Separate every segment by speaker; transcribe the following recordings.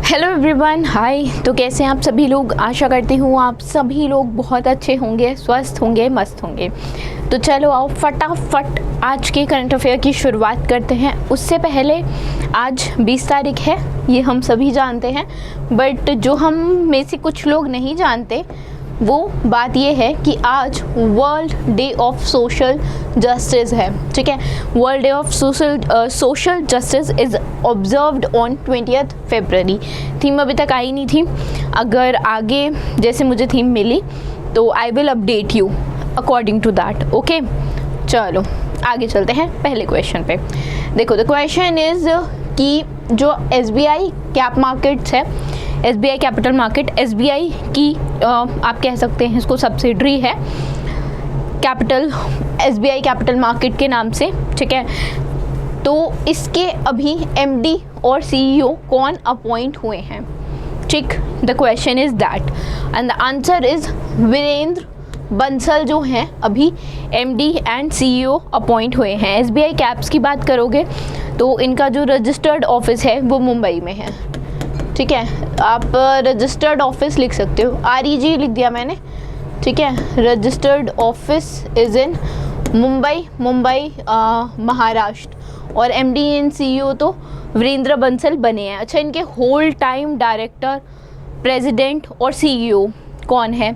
Speaker 1: Hello everyone, हाय। तो कैसे हैं आप सभी लोग? आशा करती हूँ आप सभी लोग बहुत अच्छे होंगे, स्वस्थ होंगे, मस्त होंगे। तो चलो आओ फटाफट आज के करंट अफेयर की शुरुआत करते हैं। उससे पहले आज 20 तारीख है, ये हम सभी जानते हैं, बट जो हम में से कुछ लोग नहीं जानते वो बात ये है कि आज world day of social justice है। ठीक है, world day of social justice is observed on 20th February। Theme अभी तक आई नहीं थी, अगर आगे जैसे मुझे थीम मिली तो I will update you according to that. Okay, चलो आगे चलते हैं पहले क्वेश्चन पे। देखो, द क्वेश्चन इज़ कि जो SBI कैप मार्केट्स है, SBI कैपिटल मार्केट, SBI की आप कह सकते हैं इसको सब्सिडरी है कैपिटल, SBI कैपिटल मार्केट के नाम से। ठीक है, तो इसके अभी MD और CEO कौन अपॉइंट हुए हैं? ठीक, the question is that and the answer is Virendra Bansal जो हैं अभी MD एंड CEO अपॉइंट हुए हैं। SBI कैप्स की बात करोगे तो इनका जो रजिस्टर्ड ऑफिस है वो मुंबई में है। ठीक है, आप रजिस्टर्ड ऑफिस लिख सकते हो, REG लिख दिया मैंने। ठीक है, registered office is in Mumbai Maharashtra, और MD एंड CEO तो वीरेंद्र बंसल बने हैं। अच्छा, इनके होल टाइम डायरेक्टर, प्रेसिडेंट और CEO कौन है?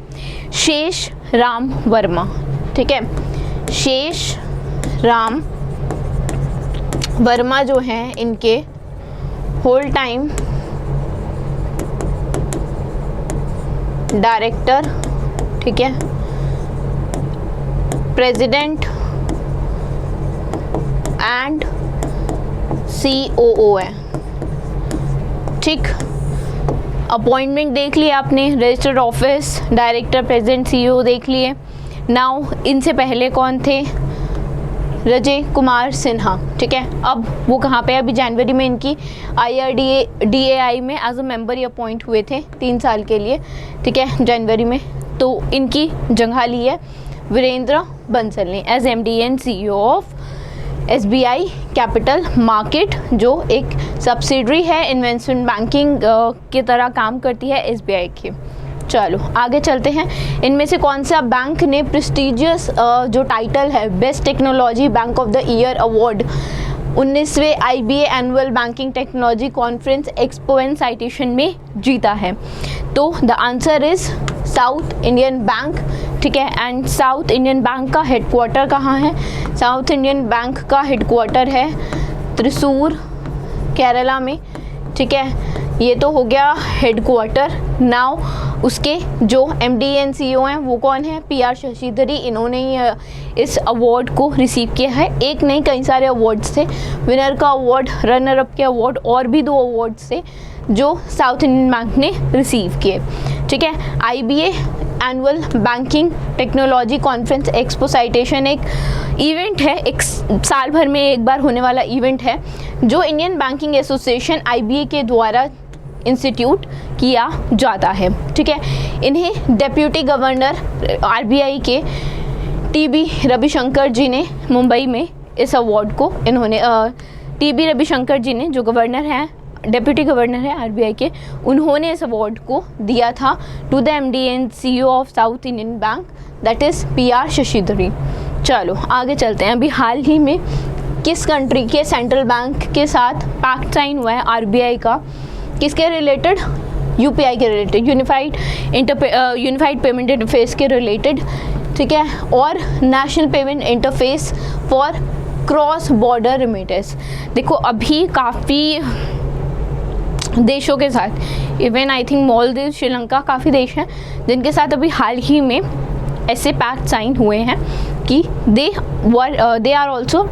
Speaker 1: शेष राम वर्मा। ठीक है, शेष राम वर्मा जो हैं इनके होल टाइम डायरेक्टर, ठीक है, प्रेसिडेंट एंड COO है। ठीक, अपॉइंटमेंट देख लिया आपने, registered office, director, president, CEO देख लिए। नाउ इनसे पहले कौन थे? रजय कुमार सिन्हा। ठीक है, अब वो कहाँ पे? अभी जनवरी में इनकी IRDAI में एज अ मेंबर ही अपॉइंट हुए थे 3 साल के लिए। ठीक है, जनवरी में, तो इनकी जगह ली है वीरेंद्र बंसल ने as MD and CEO of SBI capital market, जो एक सब्सिडरी है, इन्वेस्टमेंट बैंकिंग की तरह काम करती है SBI की। चलो आगे चलते हैं। इनमें से कौन सा बैंक ने प्रेस्टिजियस जो टाइटल है best technology bank of the year award 19वें IBA annual banking technology conference expo and citation में जीता है? तो the answer is South Indian Bank. ठीक है, एंड साउथ इंडियन बैंक का हेडक्वार्टर कहाँ है? साउथ इंडियन बैंक का हेडक्वार्टर है त्रिशूर, केरला में। ठीक है, ये तो हो गया हेडक्वार्टर। नाउ उसके जो MD एंड CEO हैं वो कौन है? PR शशिधरी। इन्होंने ही इस अवार्ड को रिसीव किया है। एक नहीं, कई सारे अवार्ड्स थे, विनर का अवार्ड, रनर अप के अवार्ड और भी 2 अवार्ड्स थे जो साउथ इंडियन बैंक ने रिसीव किए। ठीक है, IBA annual banking technology conference expo citation एक इवेंट है, एक साल भर में एक बार होने वाला इवेंट है जो इंडियन बैंकिंग एसोसिएशन IBA के द्वारा इंस्टीट्यूट किया जाता है। ठीक है, इन्हें डेप्यूटी गवर्नर RBI के TB रविशंकर जी ने मुंबई में इस अवार्ड को इन्होंने TB रविशंकर जी ने, जो गवर्नर हैं, डेप्यूटी गवर्नर है RBI के, उन्होंने इस अवार्ड को दिया था to the MD and CEO of South Indian bank, that is PR Shashidhari. चलो आगे चलते हैं। अभी हाल ही में किस कंट्री के सेंट्रल बैंक के साथ पैक्ट साइन हुआ है RBI का? किसके रिलेटेड? UPI के रिलेटेड, यूनिफाइड पेमेंट इंटरफेस के रिलेटेड। ठीक है, और national payment interface for cross border remittance. देखो, अभी काफ़ी देशों के साथ, even I think Maldives, Sri Lanka, काफ़ी देश हैं जिनके साथ अभी हाल ही में ऐसे पैक्ट साइन हुए हैं कि they are also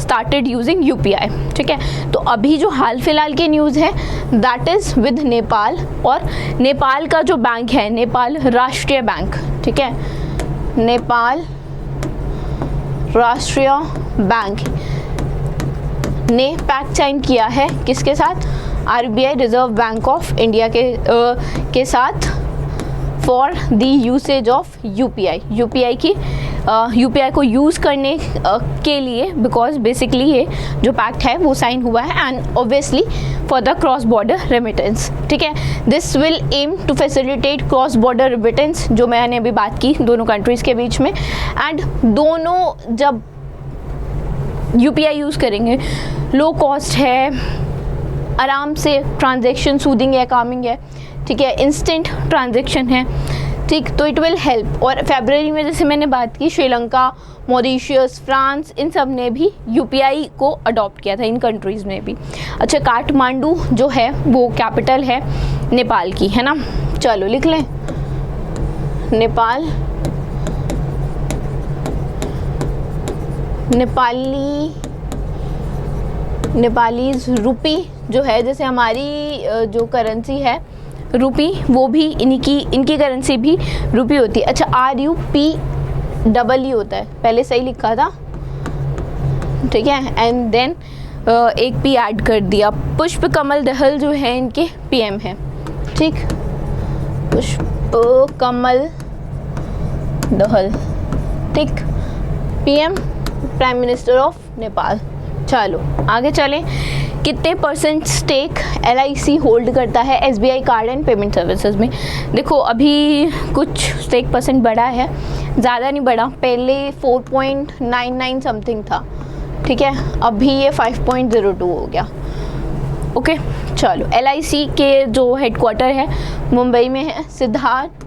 Speaker 1: started using UPI। ठीक है, तो अभी जो हाल फिलहाल की न्यूज़ है दैट इज़ विद नेपाल, और नेपाल का जो बैंक है नेपाल राष्ट्रीय बैंक। ठीक है, नेपाल राष्ट्रीय बैंक ने पैक्ट साइन किया है किसके साथ? RBI reserve bank of India के साथ for the usage of UPI की यूपीआई को यूज़ करने के लिए, बिकॉज बेसिकली ये जो पैक्ट है वो साइन हुआ है and obviously for the cross border remittance. ठीक है, this will aim to facilitate cross border remittance, जो मैंने अभी बात की दोनों कंट्रीज़ के बीच में। एंड दोनों जब यूपीआई यूज़ करेंगे, लो कॉस्ट है, आराम से ट्रांजैक्शन सूदिंग है, कामिंग है, ठीक है, इंस्टेंट ट्रांजैक्शन है, ठीक, तो इट विल हेल्प। और फरवरी में जैसे मैंने बात की, श्रीलंका, मॉरिशियस, फ्रांस, इन सब ने भी यूपीआई को अडॉप्ट किया था, इन कंट्रीज़ में भी। अच्छा, काठमांडू जो है वो कैपिटल है नेपाल की, है ना। चलो लिख लें, नेपाल, नेपालीज रुपी जो है, जैसे हमारी जो करेंसी है रुपी, वो भी इनकी करेंसी भी रुपी होती है। अच्छा, RUPEE होता है, पहले सही लिखा था, ठीक है, एंड देन एक पी ऐड कर दिया। पुष्प कमल दहल जो है इनके PM है, ठीक, पुष्प कमल दहल, ठीक, PM, prime minister of Nepal. चलो आगे चलें। कितने % स्टेक LIC होल्ड करता है SBI card and payment services में? देखो अभी कुछ स्टेक % बढ़ा है, ज़्यादा नहीं बढ़ा, पहले 4.99 समथिंग था, ठीक है, अभी ये 5.02 हो गया। ओके, चलो LIC के जो हेडक्वार्टर है मुंबई में है, सिद्धार्थ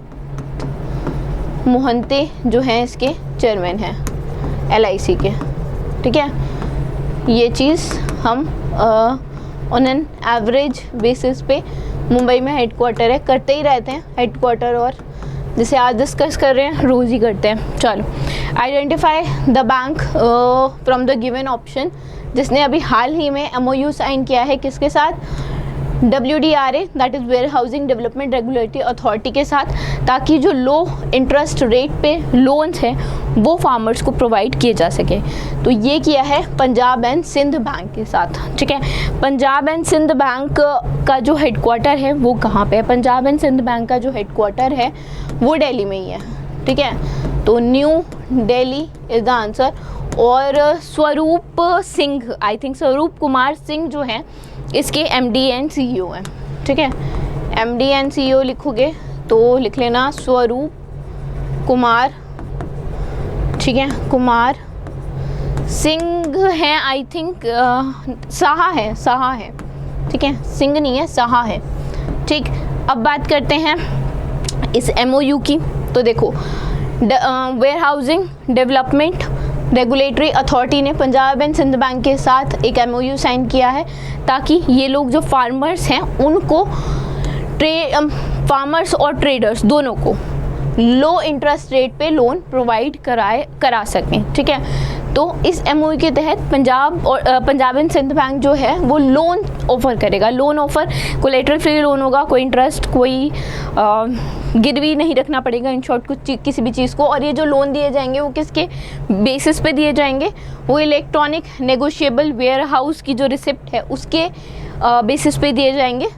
Speaker 1: मोहंते जो हैं इसके चेयरमैन हैं LIC के, ठीक है। ये चीज़ हम ऑन एन एवरेज बेसिस पे मुंबई में हेडक्वार्टर है, करते ही रहते हैं हेडक्वार्टर, और जैसे आज डिस्कस कर रहे हैं रोज़ ही करते हैं। चलो, identify the bank from the given option, जिसने अभी हाल ही में MOU साइन किया है किसके साथ? WDRA, that is warehousing development regulatory authority के साथ, ताकि जो लो इंटरेस्ट रेट पे लोन्स हैं वो फार्मर्स को प्रोवाइड किए जा सके। तो ये किया है पंजाब एंड सिंध बैंक के साथ, ठीक है। पंजाब एंड सिंध बैंक का जो हेडक्वार्टर है वो कहाँ पे है? पंजाब एंड सिंध बैंक का जो हेडक्वार्टर है वो दिल्ली में ही है, ठीक है, तो new Delhi is the answer. और स्वरूप सिंह, आई थिंक स्वरूप कुमार सिंह जो हैं इसके MD एंड CEO हैं, ठीक है। MD एंड CEO लिखोगे तो लिख लेना स्वरूप कुमार, ठीक है, कुमार सिंह हैं, आई थिंक साहा है, ठीक है, सिंह नहीं है, साहा है, ठीक। अब बात करते हैं इस MOU की। तो देखो, warehousing development regulatory authority ने पंजाब एंड सिंध बैंक के साथ एक MOU साइन किया है, ताकि ये लोग जो फार्मर्स हैं उनको फार्मर्स और ट्रेडर्स दोनों को लो इंटरेस्ट रेट पे लोन प्रोवाइड करा सकें, ठीक है। तो इस MOU के तहत पंजाब एंड सिंध बैंक जो है वो लोन ऑफर करेगा। Loan offer collateral free loan होगा, कोई इंटरेस्ट, कोई गिरवी नहीं रखना पड़ेगा, इन शॉर्ट कुछ किसी भी चीज़ को। और ये जो लोन दिए जाएंगे वो किसके बेसिस पे दिए जाएंगे? वो इलेक्ट्रॉनिक नेगोशिएबल वेयर हाउस की जो रिसिप्ट है उसके बेसिस पे दिए जाएंगे।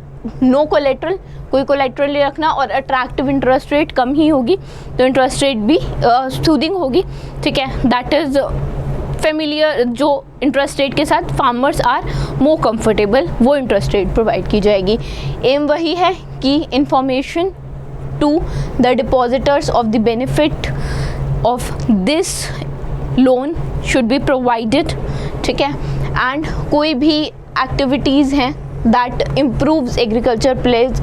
Speaker 1: नो कोलेटरल, कोई कोलेटरल नहीं रखना, और अट्रैक्टिव इंटरेस्ट रेट कम ही होगी, तो इंटरेस्ट रेट भी सूदिंग होगी, ठीक है। दैट इज़ फेमिलियर, जो इंटरेस्ट रेट के साथ फार्मर्स आर मोर कंफर्टेबल, वो इंटरेस्ट रेट प्रोवाइड की जाएगी। एम वही है कि information to the depositors of the benefit of this loan should be provided, ठीक है। एंड कोई भी एक्टिविटीज़ हैं that improves agriculture plays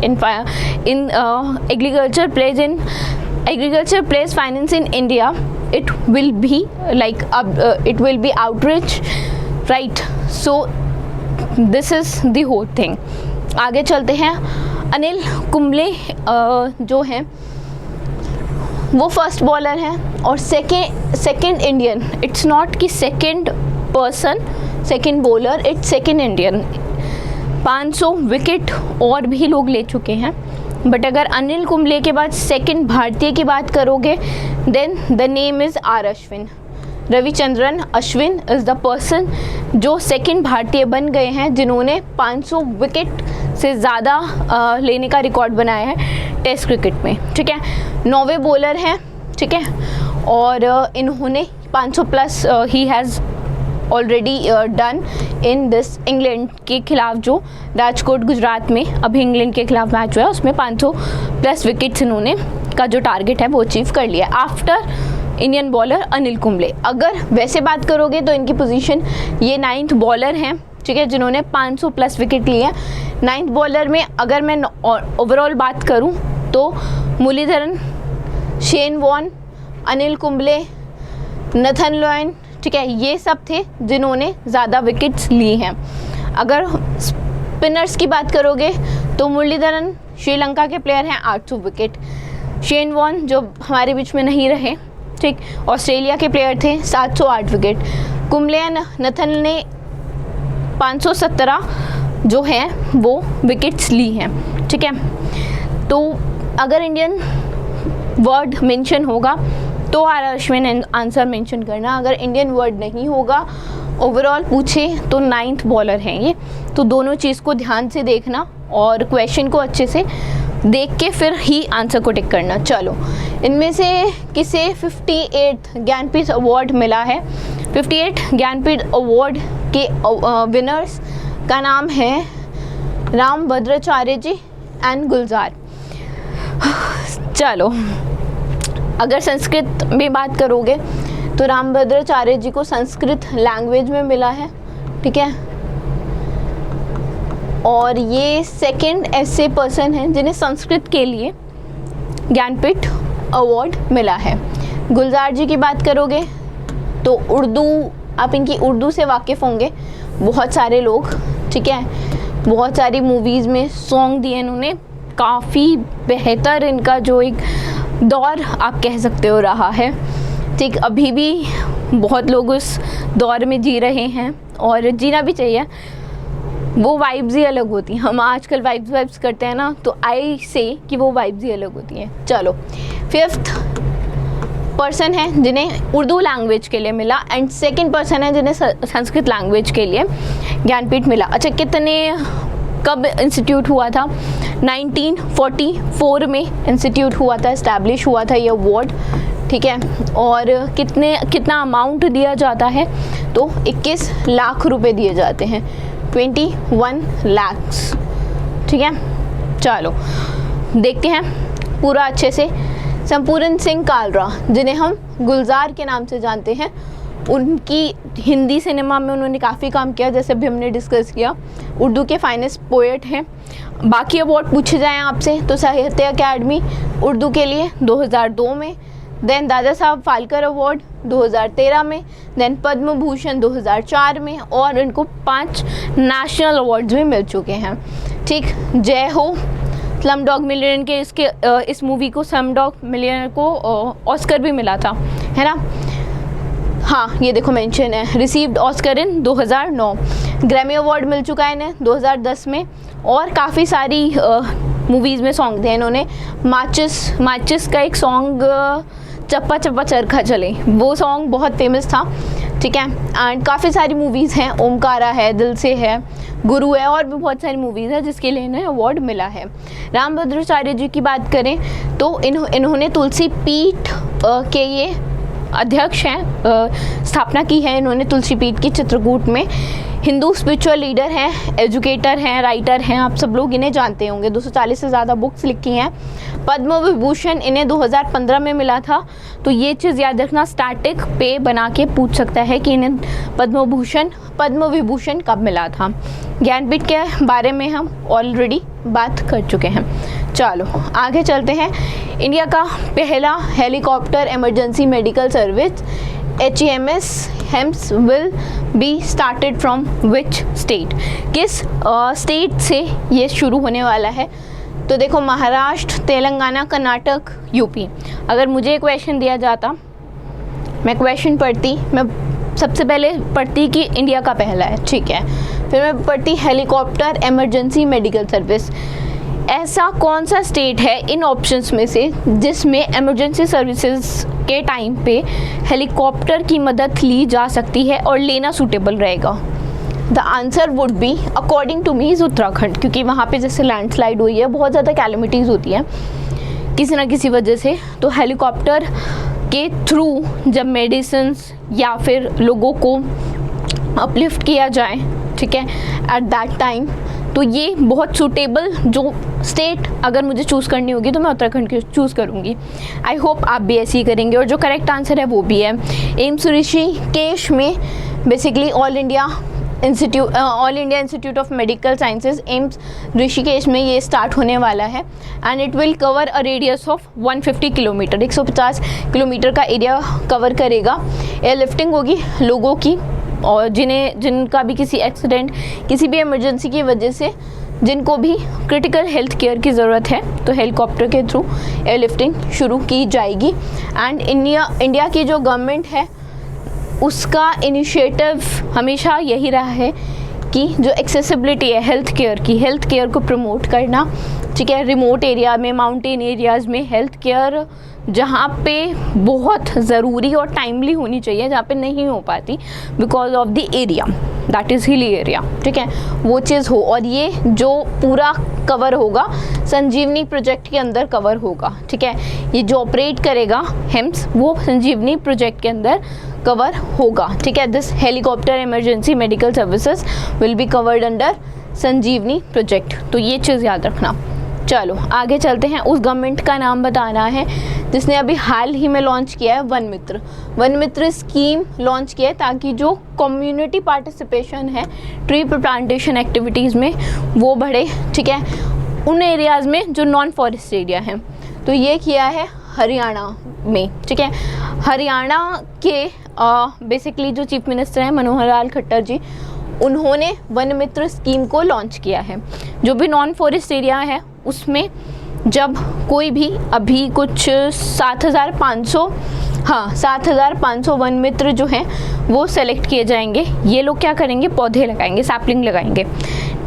Speaker 1: finance in India, it will be like it will be outreach, right? So this is the whole thing. आगे चलते हैं। अनिल कुंबले जो हैं वो फर्स्ट बॉलर हैं और सेकेंड इंडियन, इट्स नॉट कि second person second bowler, it's second Indian. 500 wicket और भी लोग ले चुके हैं, बट अगर अनिल कुंबले के बाद सेकंड भारतीय की बात करोगे then the name is R Ashwin. Ravichandran Ashwin is the person जो सेकंड भारतीय बन गए हैं जिन्होंने 500 विकेट से ज़्यादा लेने का रिकॉर्ड बनाया है टेस्ट क्रिकेट में, ठीक है। 9वें बॉलर हैं, ठीक है, और इन्होंने 500 plus he has already done in this England के खिलाफ जो राजकोट गुजरात में अभी इंग्लैंड के खिलाफ मैच हुआ है उसमें 500 प्लस विकेट्स इन्होंने का जो टारगेट है वो अचीव कर लिया after Indian bowler Anil Kumble. अगर वैसे बात करोगे तो इनकी पोजीशन ये 9th बॉलर हैं, ठीक है, जिन्होंने 500 प्लस विकेट लिए हैं। 9th बॉलर में अगर मैं ओवरऑल बात करूं तो Muraleedharan, Shane Warne, Anil Kumble, Nathan lion, ठीक है, ये सब थे जिन्होंने ज़्यादा विकेट्स लिए हैं। अगर स्पिनर्स की बात करोगे तो मुरलीधरन श्रीलंका के प्लेयर हैं 800 विकेट, शेन वॉर्न जो हमारे बीच में नहीं रहे, ठीक, ऑस्ट्रेलिया के प्लेयर थे 708 विकेट, कुंबले नथन ने 517 जो हैं वो विकेट्स ली हैं, ठीक है। तो अगर इंडियन वर्ड मेंशन होगा तो आर अश्विन आंसर मेंशन करना, अगर इंडियन वर्ड नहीं होगा ओवरऑल पूछे तो 9th बॉलर हैं ये। तो दोनों चीज़ को ध्यान से देखना और क्वेश्चन को अच्छे से देख के फिर ही आंसर को टिक करना। चलो, इनमें से किसे 58 ज्ञानपीठ अवार्ड मिला है? 58 ज्ञानपीठ अवार्ड के विनर्स का नाम है रामभद्राचार्य जी एंड गुलजार। चलो, अगर संस्कृत में बात करोगे तो रामभद्राचार्य जी को संस्कृत लैंग्वेज में मिला है, ठीक है, और ये सेकंड ऐसे पर्सन हैं जिन्हें संस्कृत के लिए ज्ञानपीठ अवार्ड मिला है। गुलजार जी की बात करोगे तो उर्दू, आप इनकी उर्दू से वाकिफ़ होंगे, बहुत सारे लोग, ठीक है, बहुत सारी मूवीज़ में सॉन्ग दिए इन्होंने, काफ़ी बेहतर इनका जो एक दौर आप कह सकते हो रहा है, ठीक, अभी भी बहुत लोग उस दौर में जी रहे हैं और जीना भी चाहिए। वो वाइब्स ही अलग होती हैं, हम आजकल वाइब्स करते हैं ना, तो आई से कि वो वाइब्स ही अलग होती हैं। चलो, 5th पर्सन है जिन्हें उर्दू लैंग्वेज के लिए मिला एंड सेकंड पर्सन है जिन्हें संस्कृत लैंग्वेज के लिए ज्ञानपीठ मिला। अच्छा, कितने कब इंस्टीट्यूट हुआ था? 1944 में इंस्टीट्यूट हुआ था, इस्टेब्लिश हुआ था ये अवार्ड, ठीक है, और कितना अमाउंट दिया जाता है? तो 21 लाख रुपए दिए जाते हैं, 21 lakhs, ठीक है। चलो, देखते हैं पूरा अच्छे से। संपूर्ण सिंह कालरा, जिन्हें हम गुलजार के नाम से जानते हैं, उनकी हिंदी सिनेमा में उन्होंने काफ़ी काम किया, जैसे भी हमने डिस्कस किया। उर्दू के फाइनेस्ट पोएट हैं। बाकी अवार्ड पूछे जाएँ आपसे तो साहित्य अकेडमी उर्दू के लिए 2002 में, देन दादा साहब फाल्के अवार्ड 2013 में, देन पद्म भूषण 2004 में, और इनको 5 नेशनल अवार्ड्स भी मिल चुके हैं, ठीक। जय हो, स्लमडॉग मिलियनेयर के इस मूवी को स्लमडॉग मिलियनेयर को ऑस्कर भी मिला था, है ना। हाँ, ये देखो मेंशन है, रिसीव्ड ऑस्कर इन 2009। ग्रैमी अवार्ड मिल चुका है इन्हें 2010 में, और काफ़ी सारी मूवीज़ में सॉन्ग थे इन्होंने। माचिस का एक सॉन्ग चप्पा चप्पा चरखा चले, वो सॉन्ग बहुत फेमस था, ठीक है। एंड काफ़ी सारी मूवीज़ हैं, ओमकारा है, दिल से है, गुरु है, और भी बहुत सारी मूवीज़ है जिसके लिए इन्हें अवार्ड मिला है। रामभद्राचार्य जी की बात करें तो इन्होंने तुलसी पीठ के ये अध्यक्ष हैं, स्थापना की है इन्होंने तुलसी पीठ की चित्रकूट में। हिंदू स्पिरिचुअल लीडर हैं, एजुकेटर हैं, राइटर हैं, आप सब लोग इन्हें जानते होंगे। 240 से ज़्यादा बुक्स लिखी हैं। पद्म विभूषण इन्हें 2015 में मिला था, तो ये चीज़ याद रखना, स्टैटिक पे बना के पूछ सकता है कि इन्हें पद्म विभूषण कब मिला था। ज्ञानपीठ के बारे में हम ऑलरेडी बात कर चुके हैं। चलो, आगे चलते हैं। इंडिया का पहला helicopter emergency medical service HEMS HEMS will be started from which state? किस स्टेट से ये शुरू होने वाला है? तो देखो, महाराष्ट्र, तेलंगाना, कर्नाटक, यूपी। अगर मुझे क्वेश्चन दिया जाता, मैं क्वेश्चन पढ़ती, मैं सबसे पहले पढ़ती कि इंडिया का पहला है, ठीक है, फिर मैं पढ़ती हेलीकॉप्टर इमरजेंसी मेडिकल सर्विस। ऐसा कौन सा स्टेट है इन ऑप्शंस में से जिसमें इमरजेंसी सर्विसेज के टाइम पे हेलीकॉप्टर की मदद ली जा सकती है और लेना सूटेबल रहेगा? The answer would be, according to me, is Uttarakhand, क्योंकि वहाँ पे जैसे लैंडस्लाइड हुई है, बहुत ज़्यादा कैलेमिटीज़ होती हैं किसी ना किसी वजह से, तो हेलीकॉप्टर के थ्रू जब मेडिसिन्स या फिर लोगों को अपलिफ्ट किया जाए, ठीक है, एट दैट टाइम, तो ये बहुत सूटेबल जो स्टेट अगर मुझे चूज़ करनी होगी तो मैं उत्तराखंड की चूज़ करूँगी। आई होप आप भी ऐसे ही करेंगे। और जो करेक्ट आंसर है वो भी है एम्स ऋषिकेश में basically all India institute of medical sciences AIIMS Rishikesh में ये स्टार्ट होने वाला है and it will cover a radius of 150 kilometre, 150 kilometre का एरिया कवर करेगा। एयरलिफ्टिंग होगी लोगों की, और जिनका भी किसी एक्सीडेंट, किसी भी इमरजेंसी की वजह से जिनको भी क्रिटिकल हेल्थ केयर की ज़रूरत है तो हेलीकॉप्टर के थ्रू एयरलिफ्टिंग शुरू की जाएगी। एंड इंडिया की जो गवर्नमेंट है उसका इनिशिएटिव हमेशा यही रहा है कि जो एक्सेसिबिलिटी है हेल्थ केयर को प्रमोट करना, ठीक है, रिमोट एरिया में, माउंटेन एरियाज़ में हेल्थ केयर जहाँ पे बहुत ज़रूरी और टाइमली होनी चाहिए, जहाँ पे नहीं हो पाती because of the area, that is hilly area, ठीक है, वो चीज़ हो। और ये जो पूरा कवर होगा संजीवनी प्रोजेक्ट के अंदर कवर होगा, ठीक है, ये जो ऑपरेट करेगा हेम्स वो संजीवनी प्रोजेक्ट के अंदर कवर होगा, ठीक है। This helicopter emergency medical services will be covered under Sanjeevani project, तो ये चीज़ याद रखना। चलो आगे चलते हैं। उस गवर्नमेंट का नाम बताना है जिसने अभी हाल ही में लॉन्च किया है वन मित्र स्कीम लॉन्च किया है ताकि जो कम्युनिटी पार्टिसिपेशन है ट्री प्लांटेशन एक्टिविटीज़ में वो बढ़े, ठीक है, उन एरियाज़ में जो नॉन फॉरेस्ट एरिया हैं। तो ये किया है हरियाणा में, ठीक है। हरियाणा के बेसिकली जो चीफ मिनिस्टर हैं मनोहर लाल खट्टर जी, उन्होंने वन मित्र स्कीम को लॉन्च किया है। जो भी नॉन फॉरेस्ट एरिया है उसमें जब कोई भी अभी कुछ 7,500 वन मित्र जो हैं वो सेलेक्ट किए जाएंगे। ये लोग क्या करेंगे, पौधे लगाएंगे, सैपलिंग लगाएंगे,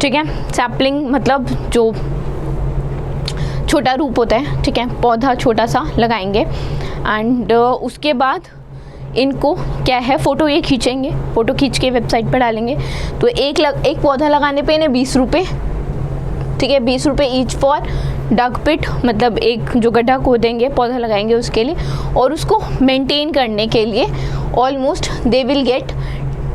Speaker 1: ठीक है। सैपलिंग मतलब जो छोटा रूप होता है, ठीक है, पौधा छोटा सा लगाएंगे एंड उसके बाद इनको क्या है फ़ोटो ये खींचेंगे, फ़ोटो खींच के वेबसाइट पर डालेंगे। तो एक पौधा लगाने पे इन्हें 20 रुपये, ठीक है, 20 रुपये ईच फॉर डग पिट, मतलब एक जो गड्ढा खोदेंगे पौधा लगाएंगे उसके लिए, और उसको मेंटेन करने के लिए almost they will get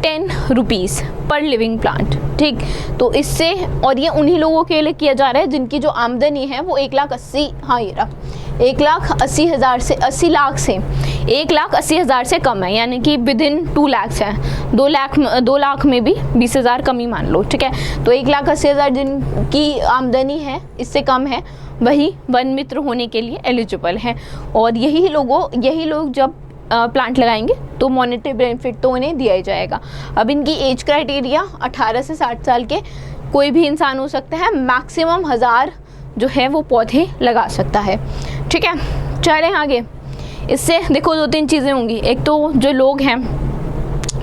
Speaker 1: 10 rupees पर लिविंग प्लांट, ठीक। तो इससे, और ये उन्हीं लोगों के लिए किया जा रहा है जिनकी जो आमदनी है वो 1,80,000 से 1,80,000 से कम है, यानी कि विदिन 2 लाख है। 2 लाख में भी 20,000 कम ही मान लो, ठीक है। तो 1,80,000 जिनकी आमदनी है इससे कम है वही वन मित्र होने के लिए एलिजिबल हैं। और यही लोग जब प्लांट लगाएंगे तो मॉनेटरी बेनिफिट तो उन्हें दिया ही जाएगा। अब इनकी एज क्राइटेरिया 18 से 60 साल के कोई भी इंसान हो सकता है, मैक्सिमम 1000 जो है वो पौधे लगा सकता है, ठीक है। चलें आगे। इससे देखो 2-3 चीज़ें होंगी। एक तो जो लोग हैं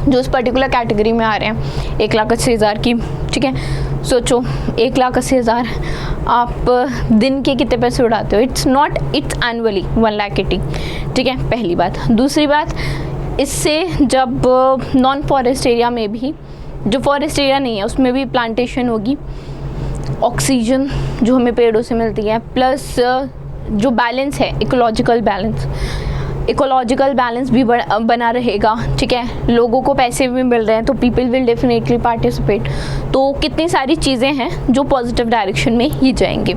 Speaker 1: जो इस पर्टिकुलर कैटेगरी में आ रहे हैं 1,80,000 की, ठीक है, सोचो 1,80,000 आप दिन के कितने पैसे उड़ाते हो, इट्स एनुअली 1,80,000, ठीक है, पहली बात। दूसरी बात, इससे जब नॉन फॉरेस्ट एरिया में भी, जो फॉरेस्ट एरिया नहीं है उसमें भी प्लांटेशन होगी, ऑक्सीजन जो हमें पेड़ों से मिलती है, प्लस जो बैलेंस है इकोलॉजिकल बैलेंस भी बना रहेगा, ठीक है। लोगों को पैसे भी मिल रहे हैं तो पीपल विल डेफिनेटली पार्टिसिपेट। तो कितनी सारी चीज़ें हैं जो पॉजिटिव डायरेक्शन में ही जाएंगे।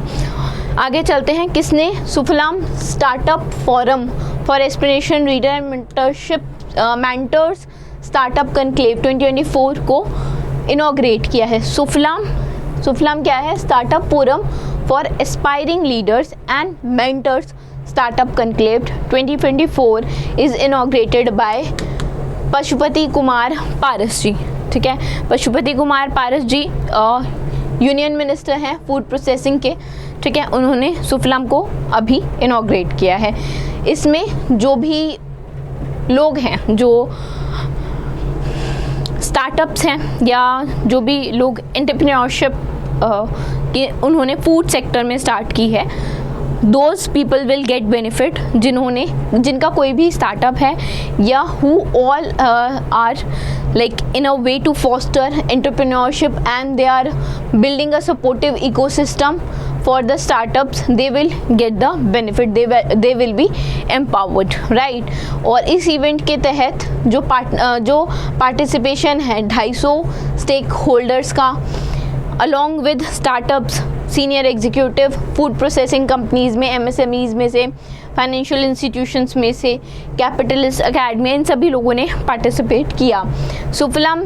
Speaker 1: आगे चलते हैं। किसने Suphalam startup forum for aspiration reader and mentors startup conclave 2024 को इनॉग्रेट किया है। सुफलाम क्या है, startup forum for aspiring leaders and mentors startup conclave 2024 is inaugurated by Pashupati Kumar Paras ji, ठीक है। पशुपति कुमार पारस जी यूनियन मिनिस्टर हैं फूड प्रोसेसिंग के, ठीक है। उन्होंने सुफलाम को अभी इनॉग्रेट किया है। इसमें जो भी लोग हैं, जो स्टार्टअप्स हैं या जो भी लोग एंटरप्रेन्योरशिप के उन्होंने फूड सेक्टर में स्टार्ट की है, those people will get benefit, जिनका कोई भी स्टार्टअप है या who all are like in a way to foster entrepreneurship and they are building a supportive ecosystem for the startups, they will get the benefit, they will be empowered, right? और इस event के तहत जो participation है 250 stake holders का, along with startups, senior executive, food processing companies में, MSMEs में से, फाइनेंशियल इंस्टीट्यूशंस में से, कैपिटलिस्ट अकेडमी, इन सभी लोगों ने पार्टिसिपेट किया। सुफलम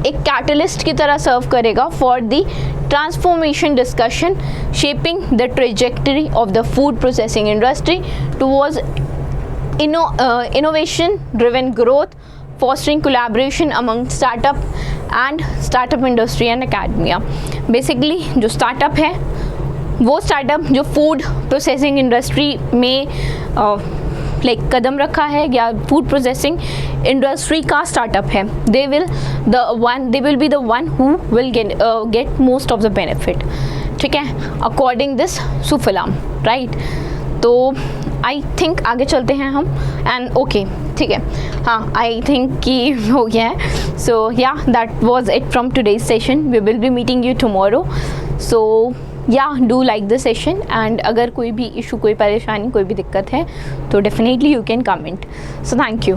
Speaker 1: एक कैटलिस्ट की तरह सर्व करेगा for the transformation discussion shaping the trajectory of the food processing industry towards innovation driven growth, fostering collaboration among startup industry and academia। Basically जो स्टार्टअप है वो स्टार्टअप जो फूड प्रोसेसिंग इंडस्ट्री में कदम रखा है या फूड प्रोसेसिंग इंडस्ट्री का startup है, they will be the one who will get most of the benefit, ठीक है, अकॉर्डिंग दिस सुफलम, राइट। तो आई थिंक आगे चलते हैं हम, एंड ओके ठीक है, हाँ आई थिंक कि हो गया है। So yeah that was it from today's session, we will be meeting you tomorrow. So yeah do like the session, and अगर कोई भी इशू, कोई परेशानी, कोई भी दिक्कत है तो definitely you can comment. So thank you.